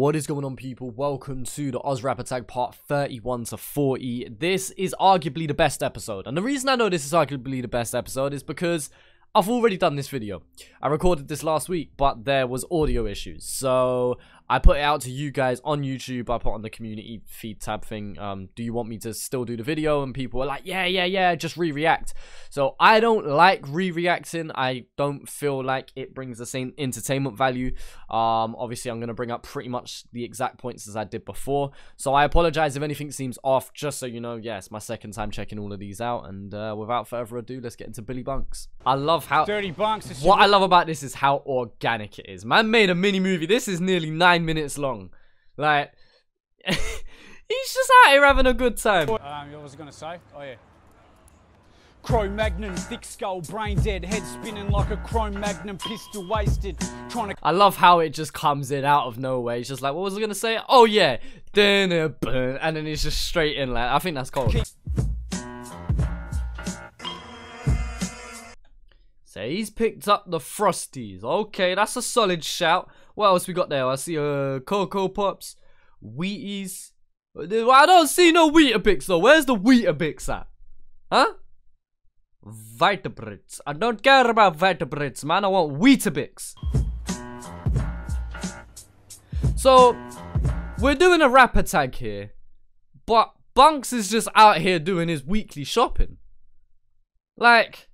What is going on, people? Welcome to the Oz Rap Attack part 31 to 40. This is arguably the best episode, and the reason I know this is arguably the best episode is because I've already done this video. I recorded this last week, but there was audio issues, so I put it out to you guys on YouTube. I put on the community feed tab thing, do you want me to still do the video? And people were like, yeah, just re-react. So I don't like re-reacting. I don't feel like it brings the same entertainment value. Obviously I'm going to bring up pretty much the exact points as I did before, so I apologize if anything seems off, just so you know. Yes, my second time checking all of these out, and without further ado, let's get into Billy Bunks. I love how Dirty Bunks. what I love about this is how organic it is. Man made a mini movie. This is nearly 9 minutes long. Like, he's just out here having a good time. What was I gonna say? Oh yeah. Cro-Magnon, thick skull, brain dead, head spinning like a Cro-Magnon, pistol wasted, trying to... I love how it just comes in out of nowhere. He's just like, what was I gonna say? Oh yeah, and then he's just straight in. Like, I think that's cold. So he's picked up the Frosties. Okay, that's a solid shout. What else we got there? I see Cocoa Pops, Wheaties. I don't see no Weetabix though. Where's the Weetabix at? Huh? Vitabrits. I don't care about Vitabrits, man. I want Weetabix. So we're doing a rap attack here, but Bunks is just out here doing his weekly shopping. Like,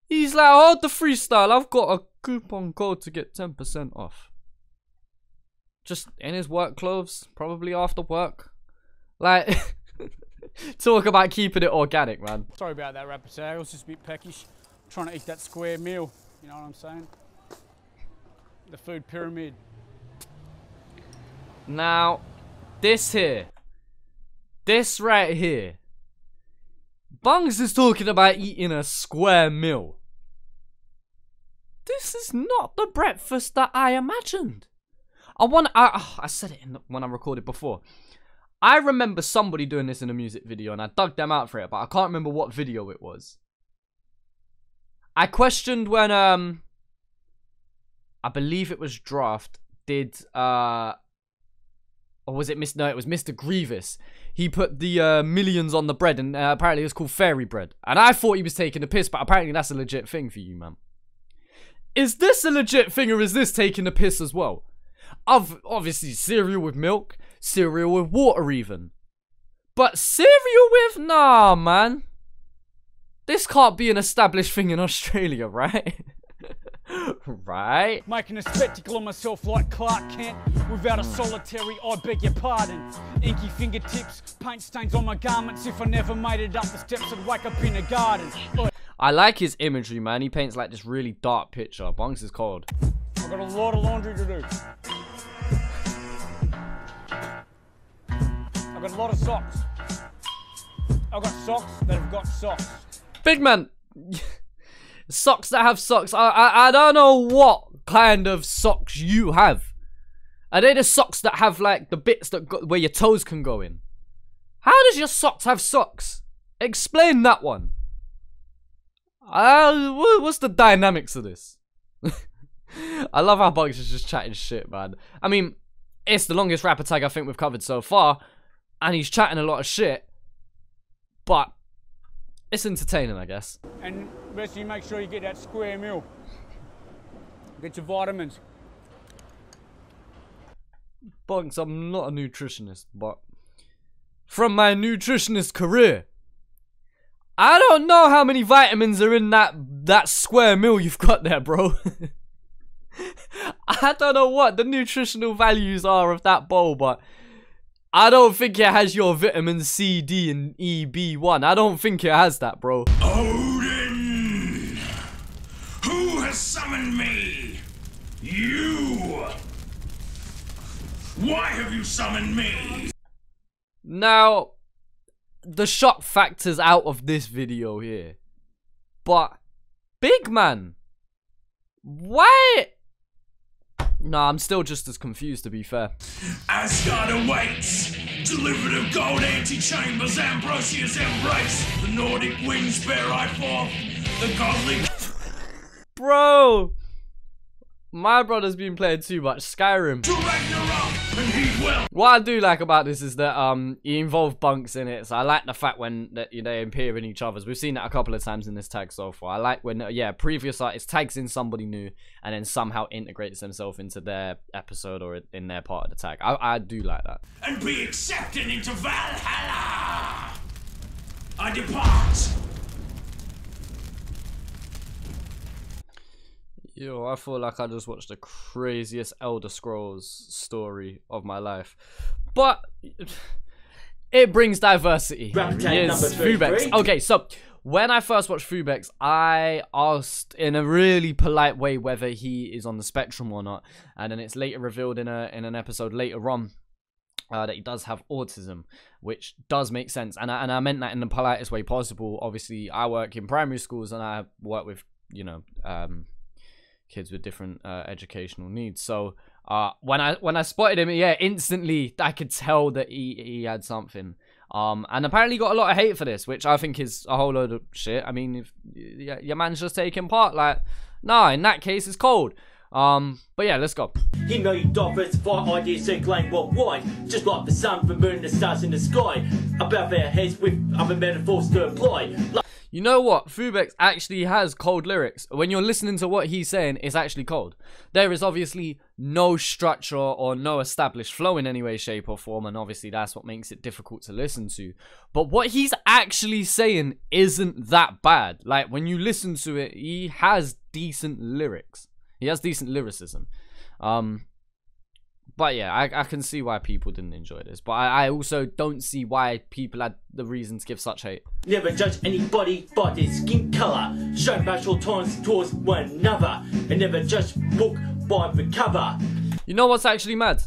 he's like, hold the freestyle, I've got a coupon code to get 10% off. Just in his work clothes, probably after work. Like, talk about keeping it organic, man. Sorry about that rap attack, I was just a bit peckish. Trying to eat that square meal, you know what I'm saying? The food pyramid. Now, this right here. Bungs is talking about eating a square meal. This is not the breakfast that I imagined. I said it when I recorded before. I remember somebody doing this in a music video, and I dug them out for it, but I can't remember what video it was. I questioned when I believe it was Draft did or was it no, it was Mr. Grievous. He put the millions on the bread, and apparently it was called fairy bread. And I thought he was taking the piss, but apparently that's a legit thing for you, man. Is this a legit thing, or is this taking the piss as well? Obviously cereal with milk, cereal with water even. But cereal with... Nah, man. This can't be an established thing in Australia, right? Right? Making a spectacle of myself like Clark Kent. Without a solitary, I beg your pardon. Inky fingertips, paint stains on my garments. If I never made it up the steps, I'd wake up in a garden. I like his imagery, man. He paints like this really dark picture. Bunks is cold. I've got a lot of laundry to do. I've got a lot of socks. I've got socks that have got socks. Big man. Socks that have socks. I don't know what kind of socks you have. Are they the socks that have like the bits that go where your toes can go in? How does your socks have socks? Explain that one. What's the dynamics of this? I love how Bunks is just chatting shit, man. I mean, it's the longest rap attack I think we've covered so far, and he's chatting a lot of shit, but it's entertaining, I guess. And best you make sure you get that square meal. Get your vitamins. Bunks, I'm not a nutritionist, but from my nutritionist career, I don't know how many vitamins are in that square meal you've got there, bro. I don't know what the nutritional values are of that bowl, but I don't think it has your vitamin C, D, and E, B1. I don't think it has that, bro. Odin! Who has summoned me? You! Why have you summoned me? Now, the shock factor's out of this video here. But, big man, why? Nah, I'm still just as confused, to be fair. Asgard awaits! Delivered of gold antechambers, Ambrosia's embrace. The Nordic winds bear I forth, the godly... Bro, my brother's been playing too much Skyrim. To Ragnarok, and he will. What I do like about this is that he involved bunks in it. So I like the fact when they appear in each other's. We've seen that a couple of times in this tag so far. I like when previous artist tags in somebody new and then somehow integrates themselves into their episode or in their part of the tag. I do like that. And be accepted into Valhalla. I depart. Yo, I feel like I just watched the craziest Elder Scrolls story of my life. But it brings diversity. Yes, Fubex. Okay, so when I first watched Fubex, I asked in a really polite way whether he is on the spectrum or not. And then it's later revealed in an episode later on that he does have autism, which does make sense. And I meant that in the politest way possible. Obviously, I work in primary schools and I work with, kids with different educational needs. So when I spotted him, instantly I could tell that he had something. And apparently got a lot of hate for this, which I think is a whole load of shit. I mean, if your man's just taking part, like, nah, in that case it's cold. But yeah, let's go. He made diversify ideas circulating worldwide, just like the sun, the moon, the stars in the sky, above our heads with other metaphors to apply. You know what? Fubex actually has cold lyrics. When you're listening to what he's saying, it's actually cold. There is obviously no structure or no established flow in any way, shape, or form, and obviously that's what makes it difficult to listen to. But what he's actually saying isn't that bad. Like, when you listen to it, he has decent lyrics. He has decent lyricism. But yeah, I can see why people didn't enjoy this. But I also don't see why people had the reason to give such hate. Never judge anybody by their skin colour. Show racial tolerance towards one another. And never judge book by the cover. You know what's actually mad?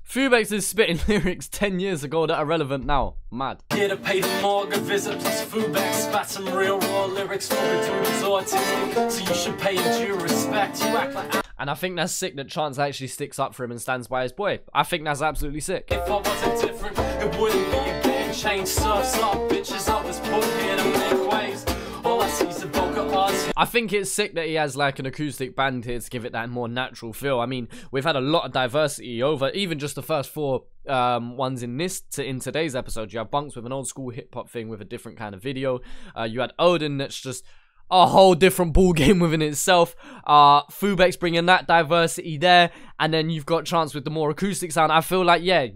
Fubex is spitting lyrics 10 years ago that are relevant now. Mad. Here to pay the mortgage visit plus Fubex spat some real raw lyrics for the dude's autistic. So you should pay him due respect. You act like... And I think that's sick that Chance actually sticks up for him and stands by his boy. I think that's absolutely sick. If I wasn't different, it wouldn't be a game change. Surfs like bitches, I was put here to make waves. All I see is a bulk of odds. I think it's sick that he has like an acoustic band here to give it that more natural feel. I mean, we've had a lot of diversity over even just the first 4 ones in today's episode. You have Bunks with an old school hip hop thing with a different kind of video. You had Odin that's just a whole different ball game within itself. Fubex bringing that diversity there, and then you've got Chance with the more acoustic sound. I feel like, yeah,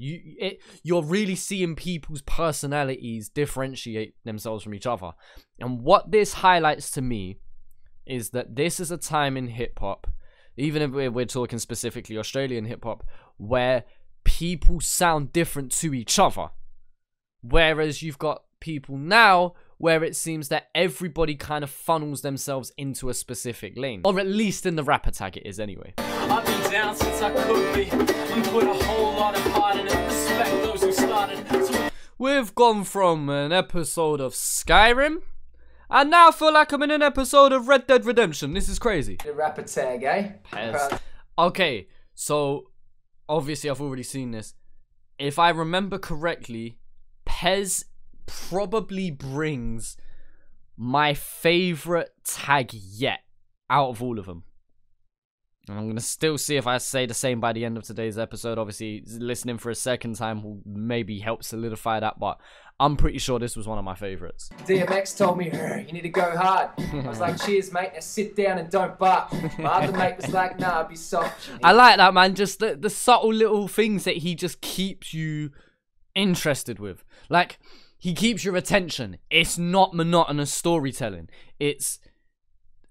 you're really seeing people's personalities differentiate themselves from each other. And what this highlights to me is that this is a time in hip-hop, even if we're talking specifically Australian hip-hop, where people sound different to each other. Whereas you've got people now where it seems that everybody kind of funnels themselves into a specific lane. Or at least in the rapper tag it is anyway. I've been down since I could be. You put a whole lot of heart in it. Respect those who started. So we've gone from an episode of Skyrim, and now I feel like I'm in an episode of Red Dead Redemption. This is crazy. The rapper tag, eh? Pez. Okay, so obviously I've already seen this. If I remember correctly, Pez probably brings my favorite tag yet out of all of them. And I'm going to still see if I say the same by the end of today's episode. Obviously, listening for a second time will maybe help solidify that, but I'm pretty sure this was one of my favorites. DMX told me, you need to go hard. I was like, cheers, mate. Now sit down and don't bark. My other mate was like, nah, be soft. I like that, man. Just the subtle little things that he just keeps you interested with. Like, he keeps your attention. It's not monotonous storytelling. It's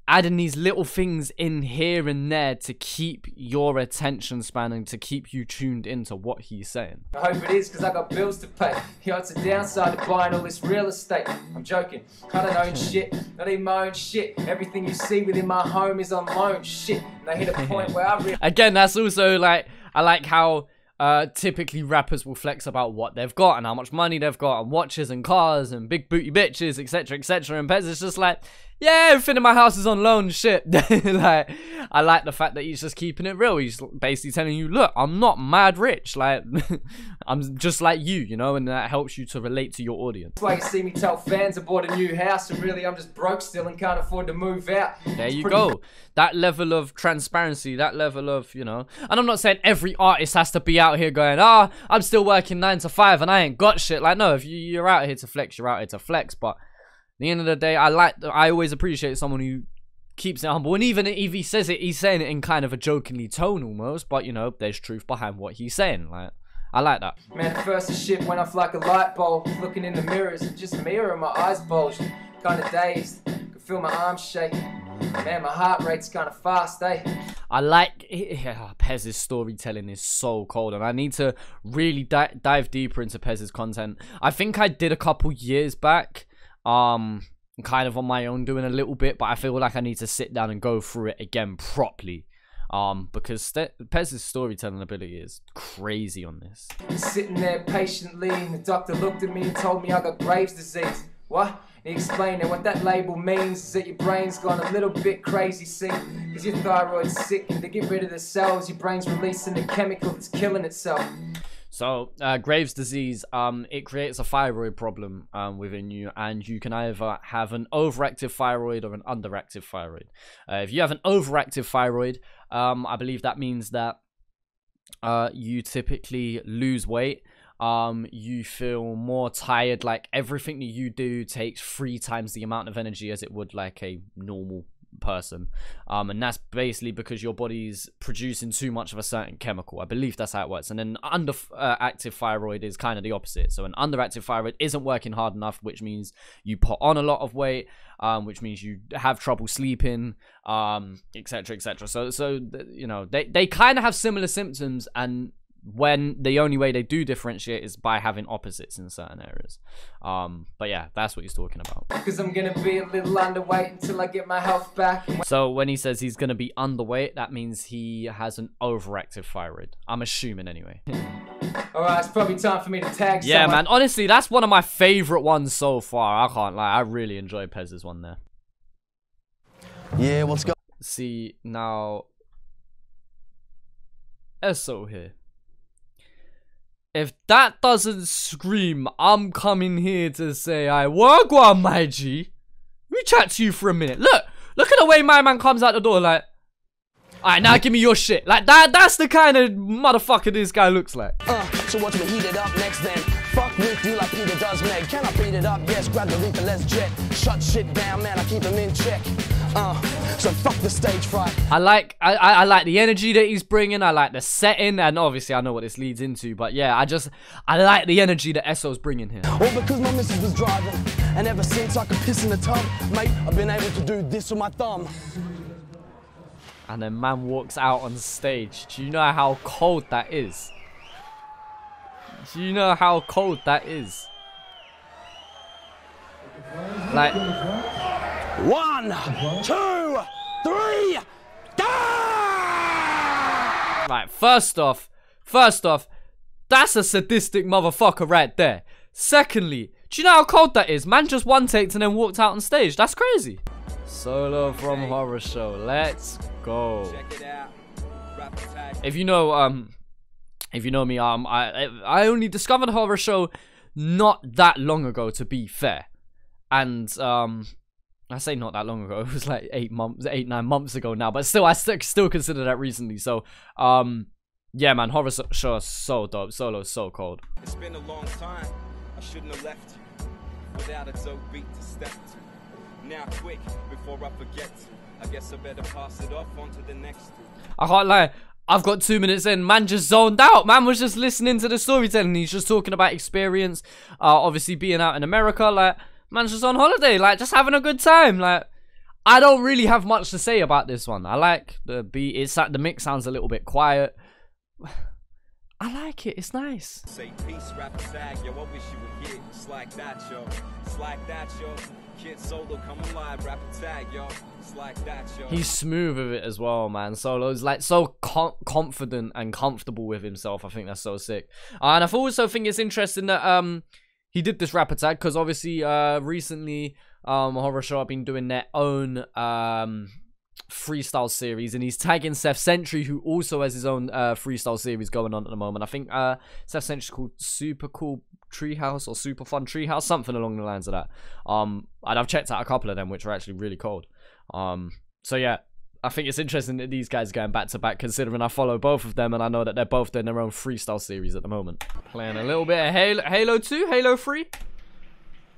adding these little things in here and there to keep your attention span and to keep you tuned into what he's saying. I hope it is, because I got bills to pay. Yo, it's a downside to buying all this real estate. I'm joking. I don't own shit. Not even my own shit. Everything you see within my home is on my own shit. And I hit a point where I Again, that's also like, I like how typically rappers will flex about what they've got and how much money they've got and watches and cars and big booty bitches, etc, etc. And Pez is just like, yeah, everything in my house is on loan, shit. Like, I like the fact that he's just keeping it real. He's basically telling you, look, I'm not mad rich. Like, I'm just like you know, and that helps you to relate to your audience. That's why you see me tell fans I bought a new house and really I'm just broke still and can't afford to move out. There you go. That level of transparency, that level of, you know, and I'm not saying every artist has to be out here going, I'm still working 9 to 5 and I ain't got shit. Like, no, if you're out here to flex, you're out here to flex. But at the end of the day, I always appreciate someone who keeps it humble. And even if he says it, he's saying it in kind of a jokingly tone almost. But, you know, there's truth behind what he's saying. Like, I like that. Man, at first the shit went off like a light bulb. Looking in the mirrors, just a mirror and my eyes bulged. Kind of dazed, could feel my arms shake. Man, my heart rate's kind of fast, eh? I like Pez's storytelling is so cold, and I need to really dive deeper into Pez's content. I think I did a couple years back, kind of on my own doing a little bit, but I feel like I need to sit down and go through it again properly. Because Pez's storytelling ability is crazy on this. Sitting there patiently, and the doctor looked at me and told me I got Graves' disease. What? And he explained that what that label means is that your brain's gone a little bit crazy, see? Because your thyroid's sick, and to get rid of the cells, your brain's releasing a chemical that's killing itself. So, Graves' disease, it creates a thyroid problem within you, and you can either have an overactive thyroid or an underactive thyroid. If you have an overactive thyroid, I believe that means that you typically lose weight. You feel more tired, like everything that you do takes 3 times the amount of energy as it would like a normal person, and that's basically because your body's producing too much of a certain chemical. I believe that's how it works. And then underactive thyroid is kind of the opposite. So an underactive thyroid isn't working hard enough, which means you put on a lot of weight, which means you have trouble sleeping, etc, etc. So you know, they kind of have similar symptoms, and when the only way they do differentiate is by having opposites in certain areas. But yeah, that's what he's talking about. Because I'm gonna be a little underweight until I get my health back. So when he says he's gonna be underweight, that means he has an overactive thyroid. I'm assuming anyway. Alright, it's probably time for me to tag yeah, someone. man, honestly, that's one of my favorite ones so far. I can't lie, I really enjoy Pez's one there. Yeah, let's go. See, now Esso here. If that doesn't scream, I'm coming here to say, I work on my G. Let me chat to you for a minute. Look at the way my man comes out the door like, alright, now give me your shit. Like, that's the kind of motherfucker this guy looks like. So watch me heat it up next then. Fuck with you like Peter does Meg. Can I beat it up? Yes, grab the reaper, let's jet. Shut shit down, man, I keep him in check. So fuck the stage fright. I like the energy that he's bringing. I like the setting, and obviously I know what this leads into, but yeah, I like the energy that Esso's bringing here. All because my missus was driving, and ever since I could piss in the tub, mate, I've been able to do this with my thumb. And then man walks out on stage. Do you know how cold that is? Do you know how cold that is? Like, 1, 2, 3, go! right, first off, that's a sadistic motherfucker right there. Secondly, do you know how cold that is? Man just one-taked and then walked out on stage. That's crazy. Solo from Horror Show. Let's go. If you know me, I only discovered Horror Show not that long ago, to be fair. And I say not that long ago. It was like 9 months ago now. But still, I still consider that recently. So, yeah, man, Horror Show is so dope. Solo's so cold. It's been a long time. I shouldn't have left without a dope beat to step to. Now quick, before I forget. I guess I better pass it off on to the next. I can't lie. I've got 2 minutes in. Man just zoned out. Man was just listening to the storytelling. He's just talking about experience. Obviously being out in America. Like, man's just on holiday. Like, just having a good time. Like, I don't really have much to say about this one. I like the beat. The mix sounds a little bit quiet. I like it. It's nice. Say peace, rapper tag. Yo, I wish you were here. It's like that, yo. It's like that, yo. Kid Solo, come alive, rapper tag, yo. It's like that, yo. He's smooth with it as well, man. Solo's like so confident and comfortable with himself. I think that's so sick. And I also think it's interesting that he did this rap attack because obviously recently horror show, have been doing their own freestyle series, and he's tagging Seth Sentry, who also has his own freestyle series going on at the moment. I think Seth Sentry's called Super Cool Treehouse or Super Fun Treehouse, something along the lines of that. And I've checked out a couple of them, which are actually really cold. So yeah, I think it's interesting that these guys are going back to back, considering I follow both of them and I know that they're both doing their own freestyle series at the moment. Playing a little bit of Halo 2, Halo 3,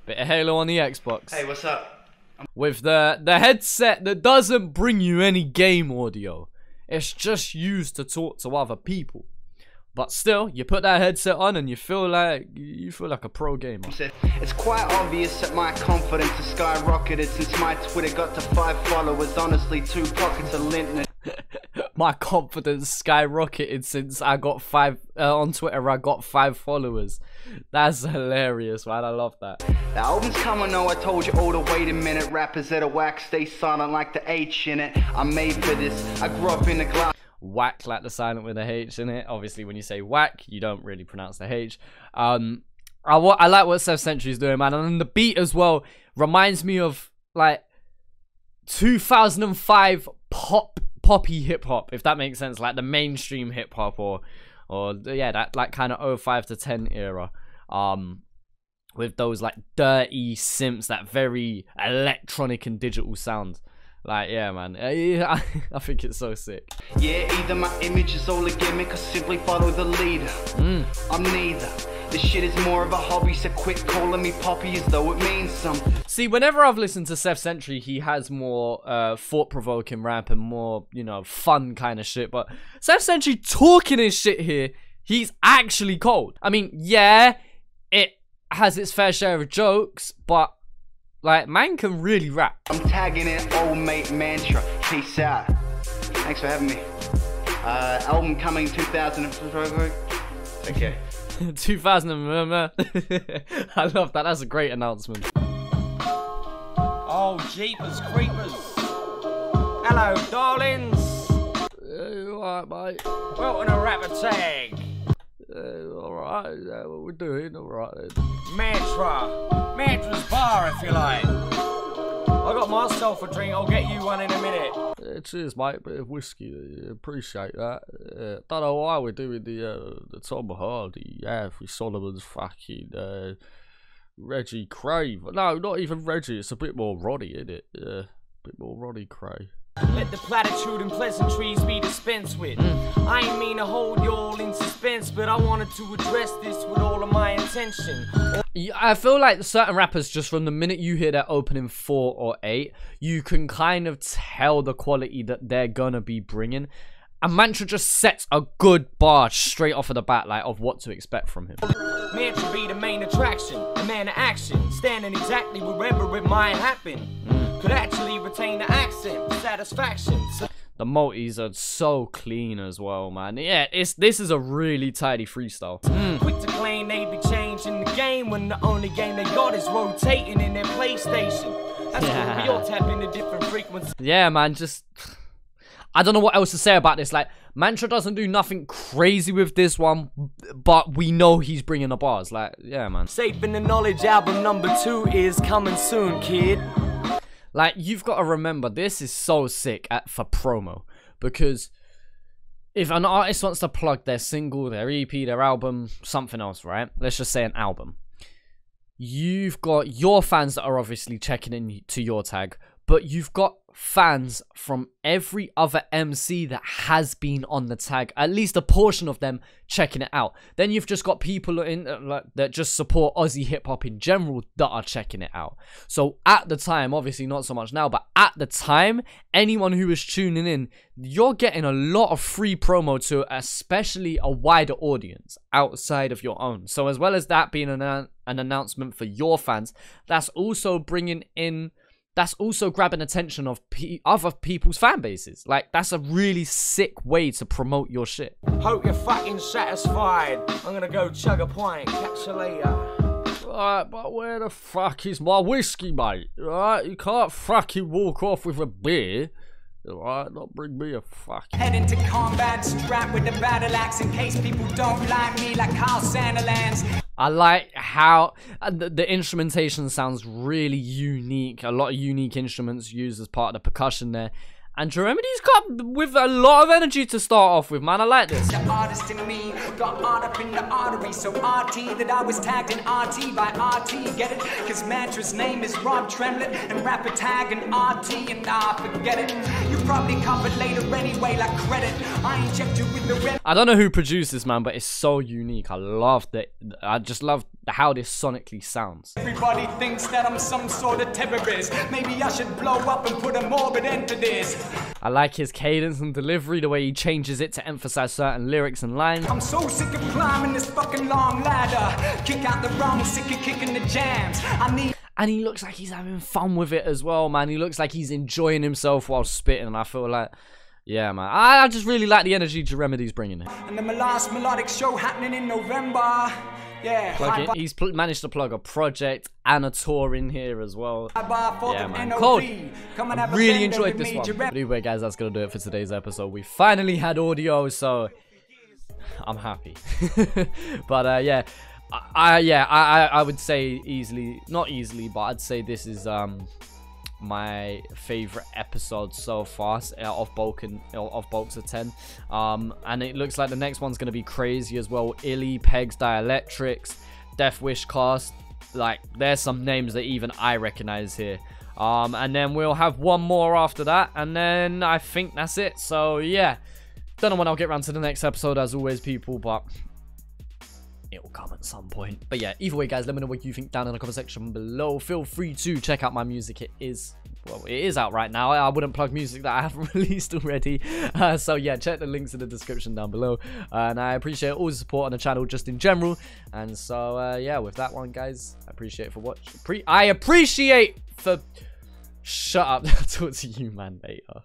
bit of Halo on the Xbox. Hey, what's up? With the headset that doesn't bring you any game audio. It's just used to talk to other people. But still, you put that headset on and you feel like a pro gamer. It's quite obvious that my confidence has skyrocketed since my Twitter got to 5 followers. Honestly, 2 pockets of lint. My confidence skyrocketed since I got 5 on Twitter. I got 5 followers. That's hilarious, man. I love that. The album's coming, no, I told you all to wait a minute. Rappers that are whack stay silent like the H in it. I'm made for this. I grew up in the glass. Whack like the silent with a H in it. Obviously, when you say whack, you don't really pronounce the H. I like what Seth Sentry's doing, man. And the beat as well reminds me of like 2005 poppy hip hop, if that makes sense, like the mainstream hip hop, or yeah, that like kind of 05 to 10 era, with those like dirty synths, that very electronic and digital sound. Like, yeah, man, I think it's so sick. Yeah, either my image is all a gimmick or simply follow the leader. I'm neither. This shit is more of a hobby, so quit calling me Poppy as though it means something. See, whenever I've listened to Seth Sentry, he has more thought-provoking rap and more, you know, fun kind of shit. But Seth Sentry talking his shit here, he's actually cold. I mean, yeah, it has its fair share of jokes, but like, man can really rap. I'm tagging in old mate mantra. Peace out. Thanks for having me. Album coming 2000. Okay. 2000. I love that. That's a great announcement. Oh, jeepers creepers. Hello, darlings. Alright, mate. Welcome to Rapper Tag. Alright, what we're doing, alright then. Mantra's bar, if you like. I got myself a drink, I'll get you one in a minute. Cheers, mate, bit of whiskey, appreciate that. Don't know why we're doing the Tom Hardy, Anthony Solomon's fucking Reggie Cray. No, not even Reggie, it's a bit more Roddy, isn't it? A bit more Roddy Cray. Let the platitude and pleasantries be dispensed with. I ain't mean to hold you all in suspense, but I wanted to address this with all of my intention. I feel like certain rappers, just from the minute you hear their opening 4 or 8, you can kind of tell the quality that they're gonna be bringing. And Mantra just sets a good bar straight off of the bat, like, of what to expect from him. Mantra be the main attraction, the man of action, standing exactly wherever it might happen. Could actually retain the accent, satisfaction. The multis are so clean as well, man. Yeah, this is a really tidy freestyle. Quick to claim they be changing the game when the only game they got is rotating in their PlayStation. That's why we all tap into different frequencies. Yeah, man, just I don't know what else to say about this. Like, Mantra doesn't do nothing crazy with this one, but we know he's bringing the bars. Like, yeah, man. Safe in the Knowledge album #2 is coming soon, kid. Like, you've got to remember, this is so sick for promo. Because if an artist wants to plug their single, their EP, their album, something else, right? Let's just say an album. You've got your fans that are obviously checking in to your tag, but you've got fans from every other MC that has been on the tag, at least a portion of them checking it out. Then you've just got people in that just support Aussie hip hop in general that are checking it out. So at the time, obviously not so much now, but at the time, anyone who was tuning in, you're getting a lot of free promo to especially a wider audience outside of your own. So as well as that being an announcement for your fans, that's also bringing in, that's also grabbing attention of other people's fan bases. Like, that's a really sick way to promote your shit. Hope you're fucking satisfied. I'm gonna go chug a pint. Catch you later. Alright, but where the fuck is my whiskey, mate? Alright, you can't fucking walk off with a beer. Alright, not bring me a fucking... Head into combat, strapped with the battle axe in case people don't like me like Carl Sanderlands. I like how the instrumentation sounds really unique. A lot of unique instruments used as part of the percussion there. And Jeremedy's got with a lot of energy to start off with, man. I like this. The artist in me got art up in the artery, so RT that I was tagged in RT by RT. Get it? Cause Mantra's name is Rob Tremlett and rapper tag and RT, and nah, forget it. You probably cop it later anyway, like credit. I inject you with the red. I don't know who produced this, man, but it's so unique. I love that. I just love how this sonically sounds. Everybody thinks that I'm some sort of terrorist. Maybe I should blow up and put a morbid end to this. I like his cadence and delivery, the way he changes it to emphasize certain lyrics and lines. I'm so sick of climbing this fucking long ladder. Kick out the wrong, sick of kicking the jams. And he looks like he's having fun with it as well, man. He looks like he's enjoying himself while spitting, and I feel like, yeah, man. I just really like the energy Jeremedy's bringing in. And then my last melodic show happening in November. Yeah, he's managed to plug a project and a tour in here as well. Yeah, man. Cold. I really enjoyed this one. But anyway, guys, that's gonna do it for today's episode. We finally had audio, so I'm happy. But yeah, I would say easily, not easily, but I'd say this is my favorite episode so far of Bulks of 10. And it looks like the next one's gonna be crazy as well. Illy, Pegs, Dielectrics, Death Wish Cast. Like, there's some names that even I recognize here. And then we'll have one more after that, and then I think that's it. So yeah, don't know when I'll get around to the next episode, as always, people, but it will come at some point. But yeah, either way, guys, let me know what you think down in the comment section below. Feel free to check out my music. It is out right now. I wouldn't plug music that I haven't released already. So yeah, check the links in the description down below. And I appreciate all the support on the channel just in general. And so yeah, with that one, guys, I appreciate for watching. Shut up. I'll talk to you, man, later.